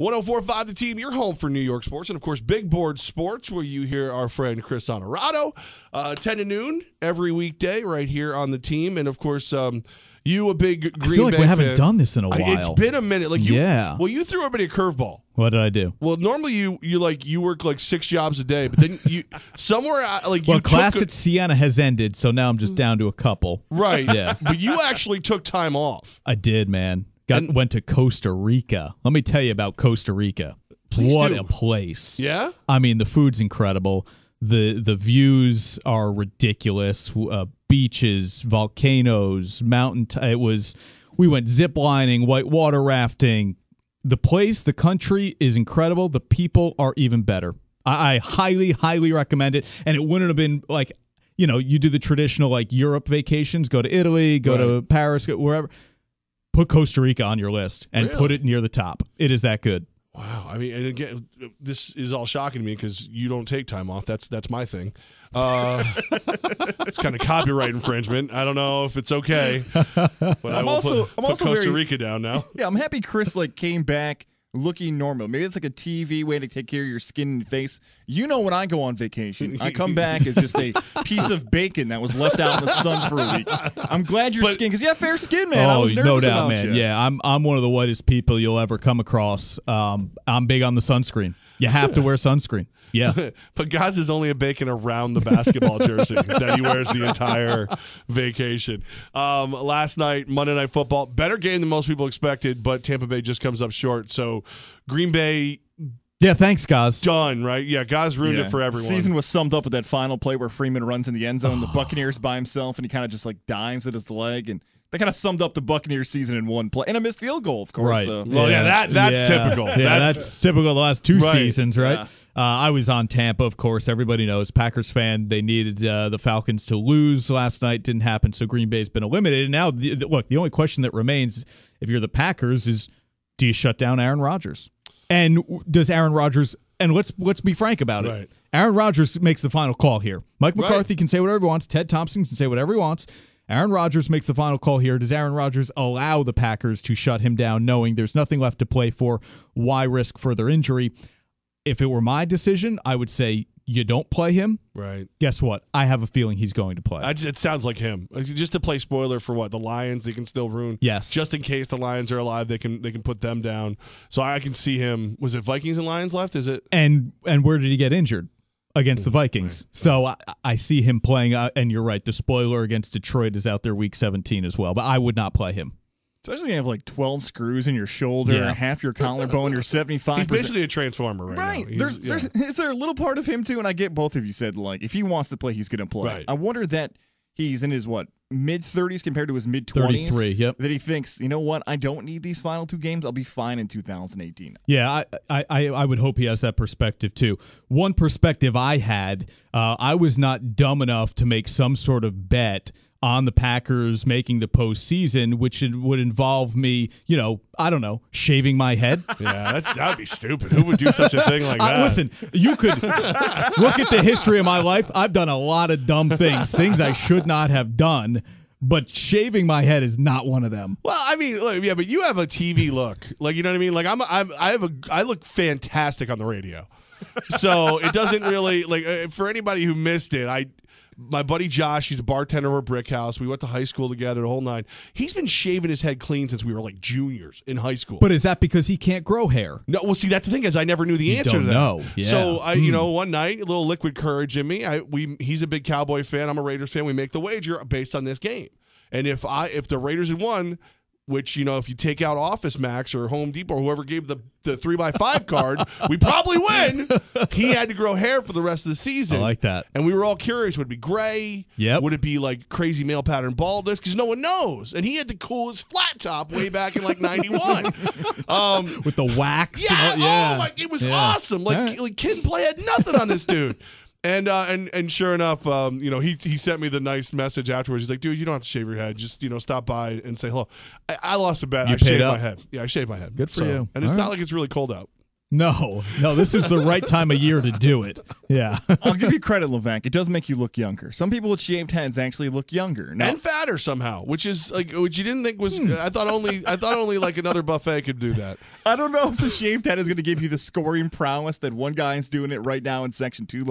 104.5 The Team, your home for New York sports. And, of course, Big Board Sports, where you hear our friend Chris Onorato, 10 to noon every weekday right here on The Team. And, of course, you a big Green Bay fan. I feel like we haven't done this in a while. It's been a minute. Well, you threw everybody a curveball. What did I do? Well, normally you work like 6 jobs a day, but then you somewhere like you class at Siena has ended, so now I'm just down to a couple. Right. Yeah. But you actually took time off. I did, man. Went to Costa Rica. Let me tell you about Costa Rica. What a place. Yeah? I mean, the food's incredible. The views are ridiculous. Beaches, volcanoes, we went zip lining, whitewater rafting. The place, the country is incredible. The people are even better. I highly, highly recommend it. And it wouldn't have been like, you do the traditional like Europe vacations, go to Italy, go to Paris, go wherever. Put Costa Rica on your list and put it near the top. It is that good. Wow. I mean, and again, this is all shocking to me because you don't take time off. That's my thing. It's kind of copyright infringement. I don't know if it's okay, but I'm also Costa Rica down now. Yeah, I'm happy Chris came back looking normal. Maybe it's like a TV way to take care of your skin and face. When I go on vacation, I come back as just a piece of bacon that was left out in the sun for a week. I'm glad your skin, because you have fair skin, man. I was nervous no doubt, about man. you. Yeah, I'm one of the whitest people you'll ever come across. I'm big on the sunscreen. You have to wear sunscreen. Yeah. But Goz is only a bacon around the basketball jersey that he wears the entire vacation. Last night, Monday Night Football, better game than most people expected, but Tampa Bay just comes up short. So Green Bay. Yeah, thanks, Goz. Done, right? Yeah, Goz ruined it for everyone. The season was summed up with that final play where Freeman runs in the end zone, the Buccaneers by himself, and he kind of just dives at his leg, and that kind of summed up the Buccaneers season in one play. And a missed field goal, of course. Right. So. Well, that's typical. Yeah, that's typical of the last two seasons, right? Yeah. I was on Tampa, of course. Everybody knows. Packers fan, they needed the Falcons to lose last night. Didn't happen, so Green Bay's been eliminated. Now, look, the only question that remains, if you're the Packers, is do you shut down Aaron Rodgers? And does Aaron Rodgers... And let's be frank about it. Right. Aaron Rodgers makes the final call here. Mike McCarthy can say whatever he wants. Ted Thompson can say whatever he wants. Aaron Rodgers makes the final call here. Does Aaron Rodgers allow the Packers to shut him down, knowing there's nothing left to play for? Why risk further injury? If it were my decision, I would say you don't play him. Right. Guess what? I have a feeling he's going to play. It sounds like him. Just to play spoiler for what? The Lions, they can still ruin. Yes. Just in case the Lions are alive, they can put them down. So I can see him. Was it Vikings and Lions left? Is it? And where did he get injured? Against the Vikings. Right. So I see him playing, and you're right, the spoiler against Detroit is out there week 17 as well, but I would not play him. Especially when you have 12 screws in your shoulder, half your collarbone, you're 75%. He's basically a transformer right now. Is there a little part of him, too, and I get both of you said, if he wants to play, he's going to play. Right. I wonder that he's in his, mid-30s compared to his mid-20s? 33, yep. That he thinks, you know what, I don't need these final 2 games. I'll be fine in 2018. Yeah, I would hope he has that perspective, too. One perspective I had, I was not dumb enough to make some sort of bet on the Packers making the postseason, which would involve me, I don't know, shaving my head. Yeah, that would be stupid. Who would do such a thing like that? Listen, you could look at the history of my life. I've done a lot of dumb things I should not have done, but shaving my head is not one of them. Well, I mean, look, yeah, but you have a TV look. You know what I mean? I look fantastic on the radio. So it doesn't really, for anybody who missed it, my buddy Josh, he's a bartender over at Brick House. We went to high school together, the whole nine. He's been shaving his head clean since we were juniors in high school. But is that because he can't grow hair? No, well, see, that's the thing is I never knew the answer to that. No, yeah. So one night, a little liquid courage in me. He's a big Cowboy fan. I'm a Raiders fan. We make the wager based on this game, and if the Raiders had won. Which, if you take out Office Max or Home Depot or whoever gave the 3x5 card, we probably win. He had to grow hair for the rest of the season. I like that. And we were all curious. Would it be gray? Yep. Would it be crazy male pattern baldness? Because no one knows. And he had the coolest flat top way back in 91. With the wax. Yeah. It was awesome. Kid and play had nothing on this dude. And sure enough, he sent me the nice message afterwards. He's like, dude, you don't have to shave your head. Just, stop by and say hello. I lost a bet. I shaved my head. Yeah, I shaved my head. Good for you. And it's not like it's really cold out. No, this is the right time of year to do it. Yeah. I'll give you credit, Levack. It does make you look younger. Some people with shaved heads actually look younger. Now, and fatter somehow, which is like which you didn't think was. I thought only like another buffet could do that. I don't know if the shaved head is going to give you the scoring prowess that one guy is doing it right now in Section 2,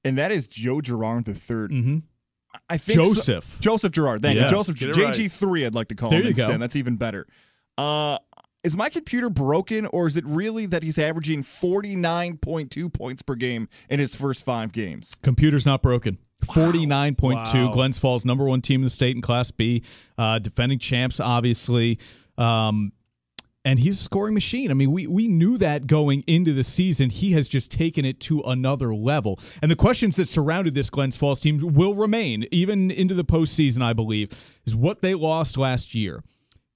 and that is Joe Girard III. Mm-hmm. I think Joseph Girard. Thank you. Joseph JG3, I'd like to call him instead. That's even better. Is my computer broken, or is it really that he's averaging 49.2 points per game in his first 5 games? Computer's not broken. 49.2. Wow. Glens Falls, #1 team in the state in Class B. Defending champs, obviously. And he's a scoring machine. I mean, we knew that going into the season. He has just taken it to another level. And the questions that surrounded this Glens Falls team will remain, even into the postseason, I believe, is what they lost last year.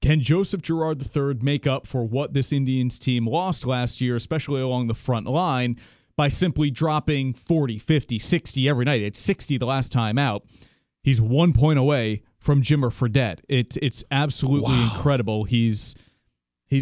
Can Joseph Girard III make up for what this Indians team lost last year, especially along the front line, by simply dropping 40, 50, 60 every night? It's 60 the last time out. He's 1 point away from Jimmer Fredette. It's absolutely incredible. He's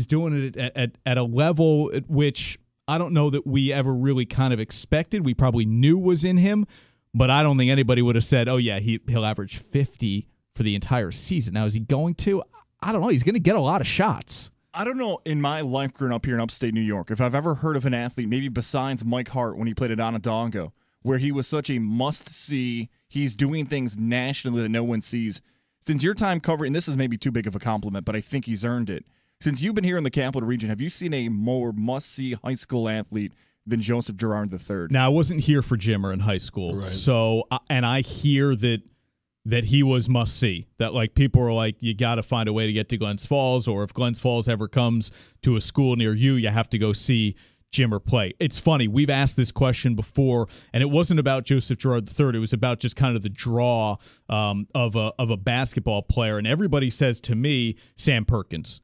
doing it at a level at which I don't know that we ever really kind of expected. We probably knew was in him, but I don't think anybody would have said, oh, yeah, he'll average 50 for the entire season. Now, is he going to? I don't know. He's going to get a lot of shots. I don't know in my life growing up here in upstate New York if I've ever heard of an athlete, maybe besides Mike Hart when he played at Onondaga, where he was such a must-see. He's doing things nationally that no one sees. Since your time covering, and this is maybe too big of a compliment, but I think he's earned it. Since you've been here in the Capital Region, have you seen a more must-see high school athlete than Joseph Girard III? Now, I wasn't here for Jimmer in high school, right. So and I hear that he was must-see, that like people are like, you got to find a way to get to Glens Falls, or if Glens Falls ever comes to a school near you, you have to go see Jimmer play. It's funny, we've asked this question before, and it wasn't about Joseph Girard III. It was about just kind of the draw of a basketball player, and everybody says to me, Sam Perkins.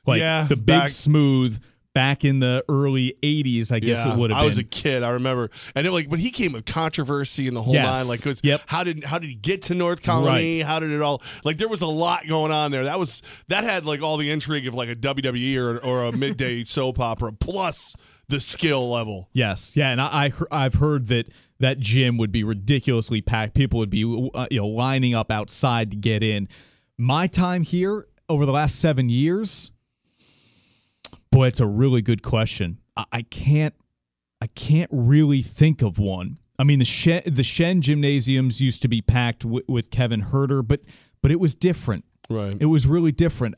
Like the big, smooth, back in the early 80s, I guess it would have been. I was a kid, I remember. And but he came with controversy and the whole line. Like, how did he get to North Colony? Right. How did it all, like, there was a lot going on there. That had like all the intrigue of like a WWE or a midday soap opera, plus the skill level. Yes. Yeah, and I've heard that gym would be ridiculously packed. People would be lining up outside to get in. My time here over the last 7 years, boy, it's a really good question. I can't really think of one. I mean, the Shen gymnasiums used to be packed with Kevin Herter, but it was different. Right. It was really different.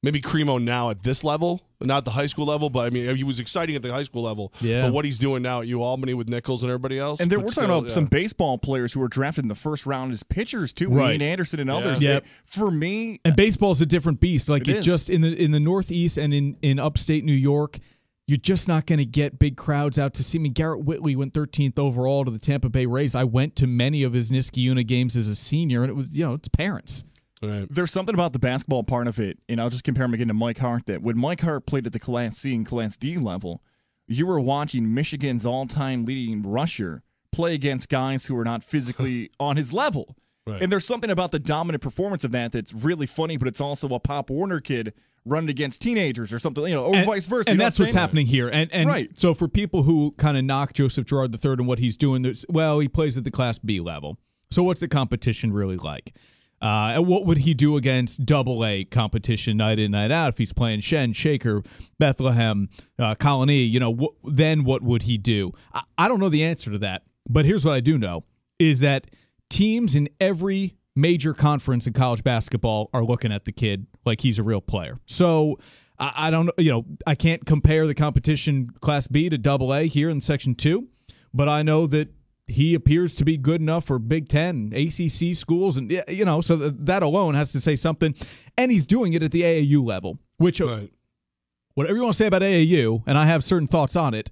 Maybe Cremo now at this level, not the high school level, but I mean, he was exciting at the high school level. Yeah. But what he's doing now at Albany with Nichols and everybody else. And we're talking about some baseball players who were drafted in the first round as pitchers too, Wayne Anderson and others. Yep. For me, and baseball's a different beast. Like it is. Just in the Northeast and in upstate New York, you're just not going to get big crowds out to see me. Garrett Whitley went 13th overall to the Tampa Bay Rays. I went to many of his Niskayuna games as a senior, and it was it's parents. Right. There's something about the basketball part of it, and I'll just compare him again to Mike Hart, that when Mike Hart played at the Class C and Class D level, you were watching Michigan's all-time leading rusher play against guys who are not physically on his level. Right. And there's something about the dominant performance of that that's really funny, but it's also a Pop Warner kid running against teenagers or something, or vice versa. And that's what's happening here. And right. So for people who kind of knock Joseph Girard III and what he's doing, he plays at the Class B level. So what's the competition really like? And what would he do against AA competition night in, night out if he's playing Shen, Shaker, Bethlehem, Colony? Then what would he do? I don't know the answer to that. But here's what I do know, is that teams in every major conference in college basketball are looking at the kid like he's a real player. So I don't know, I can't compare the competition Class B to AA here in Section 2, but I know that he appears to be good enough for Big Ten, ACC schools, and so that alone has to say something. And he's doing it at the AAU level, which, whatever you want to say about AAU, and I have certain thoughts on it,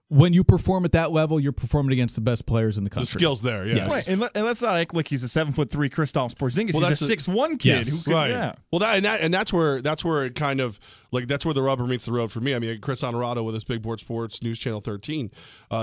when you perform at that level, you're performing against the best players in the country. The skill's there, yes. Right, and let's not act like he's a 7'3" Kristaps Porzingis. He's a 6'1" kid. Yes. Who could, right. Yeah. Well, that's where it kind of like that's where the rubber meets the road for me. I mean, Chris Onorato with his Big Board Sports News Channel 13,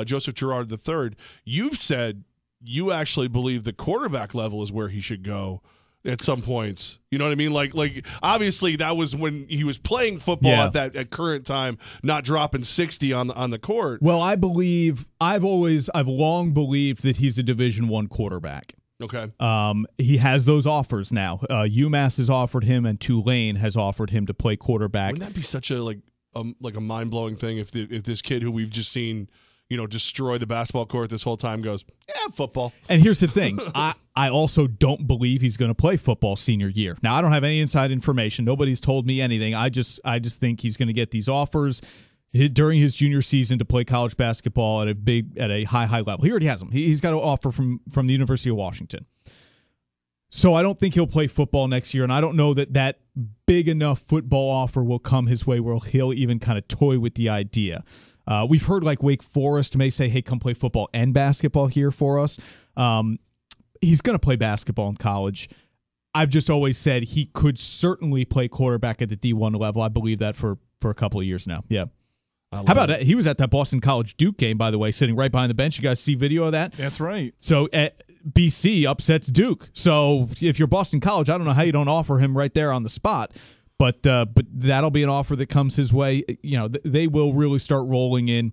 Joseph Girard III. You've said you actually believe the quarterback level is where he should go at some points. You know what I mean? Like obviously that was when he was playing football at current time, not dropping 60 on the court. Well, I've long believed that he's a Division I quarterback. Okay. He has those offers now. UMass has offered him, and Tulane has offered him to play quarterback. Wouldn't that be such a a mind blowing thing if this kid who we've just seen, destroy the basketball court this whole time goes, football. And here's the thing. I also don't believe he's going to play football senior year. Now, I don't have any inside information. Nobody's told me anything. I just think he's going to get these offers during his junior season to play college basketball at a high level. He already has them. He's got an offer from the University of Washington. So I don't think he'll play football next year, and I don't know that big enough football offer will come his way where he'll even kind of toy with the idea. We've heard like Wake Forest may say, hey, come play football and basketball here for us. He's going to play basketball in college. I've just always said he could certainly play quarterback at the D1 level. I believe that for a couple of years now. Yeah. How about that? He was at that Boston College Duke game, by the way, sitting right behind the bench. You guys see video of that? That's right. So BC upsets Duke. So if you're Boston College, I don't know how you don't offer him right there on the spot. But that'll be an offer that comes his way. They will really start rolling in.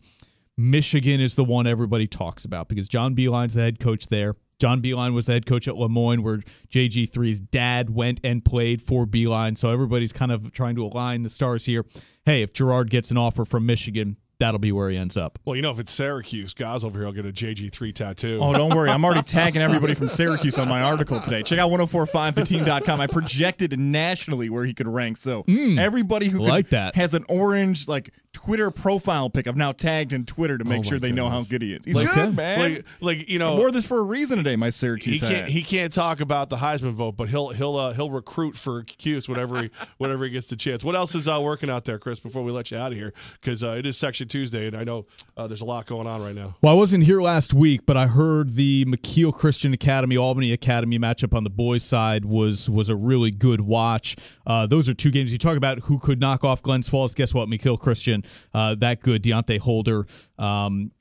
Michigan is the one everybody talks about because John Beilein's the head coach there. John Beilein was the head coach at Lemoyne, where JG3's dad went and played for Beilein. So everybody's kind of trying to align the stars here. Hey, if Girard gets an offer from Michigan, that'll be where he ends up. Well, if it's Syracuse, Goz over here will get a JG3 tattoo. Oh, don't worry. I'm already tagging everybody from Syracuse on my article today. Check out 1045theteam.com. I projected nationally where he could rank. So everybody who has an orange Twitter profile pic, I've now tagged in Twitter to make sure they know how good he is. He's good, man. I wore this for a reason today, my Syracuse hat. He can't talk about the Heisman vote, but he'll recruit for Cuse whenever he gets the chance. What else is working out there, Chris, before we let you out of here? Because it is Section Tuesday, and I know there's a lot going on right now. Well, I wasn't here last week, but I heard the McKeel Christian Academy, Albany Academy matchup on the boys' side was a really good watch. Those are two games. You talk about who could knock off Glens Falls. Guess what? McKeel Christian, that good. Deontay Holder and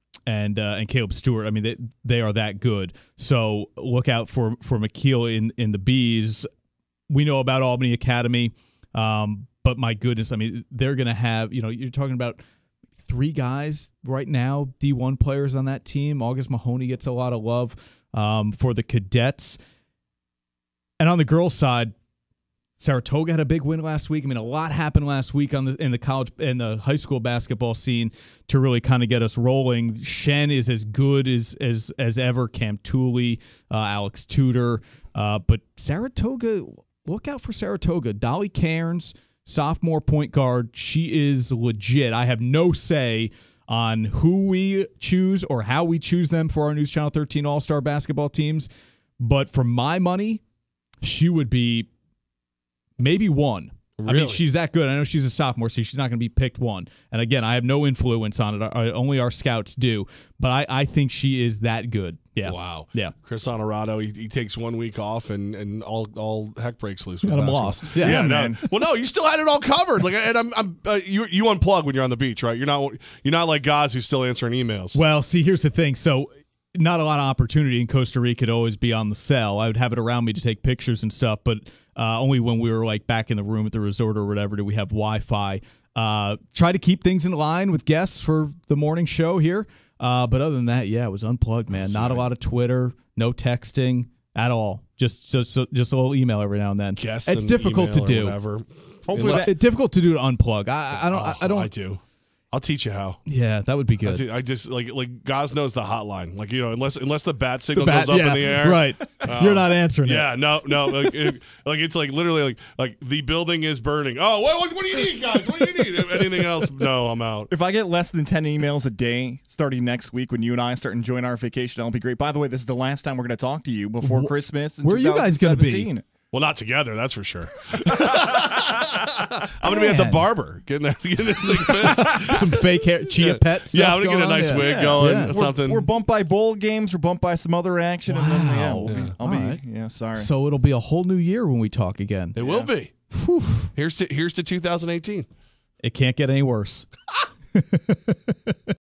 Caleb Stewart. I mean, they are that good. So look out for McKeel in the Bees. We know about Albany Academy, but my goodness, I mean, they're going to have, you're talking about 3 guys right now, D1 players on that team. August Mahoney gets a lot of love for the cadets. And on the girls' side, Saratoga had a big win last week. I mean, a lot happened last week in the college and the high school basketball scene to really kind of get us rolling. Shen is as good as ever. Cam Tooley, Alex Tudor, but Saratoga, look out for Saratoga. Dolly Cairns, sophomore point guard. She is legit. I have no say on who we choose or how we choose them for our News Channel 13 All-Star basketball teams, but for my money, she would be maybe 1. Really? I mean, she's that good. I know she's a sophomore, so she's not going to be picked 1. And again, I have no influence on it. Only our scouts do. But I think she is that good. Yeah. Wow. Yeah. Chris Onorato, he takes 1 week off, and all heck breaks loose. Got him lost. Yeah, man. Well, no, you still had it all covered. You unplug when you're on the beach, right? You're not like Goz who's still answering emails. Well, see, here's the thing. So, not a lot of opportunity in Costa Rica to always be on the cell. I would have it around me to take pictures and stuff, but only when we were back in the room at the resort or whatever do we have Wi-Fi. Try to keep things in line with guests for the morning show here. But other than that, it was unplugged, man. Not a lot of Twitter, no texting at all. Just a little email every now and then. It's difficult to do. Hopefully, it's difficult to do to unplug. I don't. I do. I'll teach you how. Yeah, that would be good. I just like Goz knows the hotline. Unless the bat signal goes up in the air, right? You're not answering. Yeah, no. It's literally the building is burning. Oh, what do you need, guys? What do you need? Anything else? No, I'm out. If I get less than 10 emails a day starting next week when you and I start enjoying our vacation, that'll be great. By the way, this is the last time we're going to talk to you before Christmas. Where are you guys going to be? Well, not together, that's for sure. I'm going to be at the barber getting this thing finished. Some fake hair, chia pet stuff. Yeah, I'm going to get a nice wig going. Yeah. Something. We're bumped by bowl games. We're bumped by some other action. Wow. And then, I'll be sorry. So it'll be a whole new year when we talk again. It will be. Whew. Here's to 2018. It can't get any worse.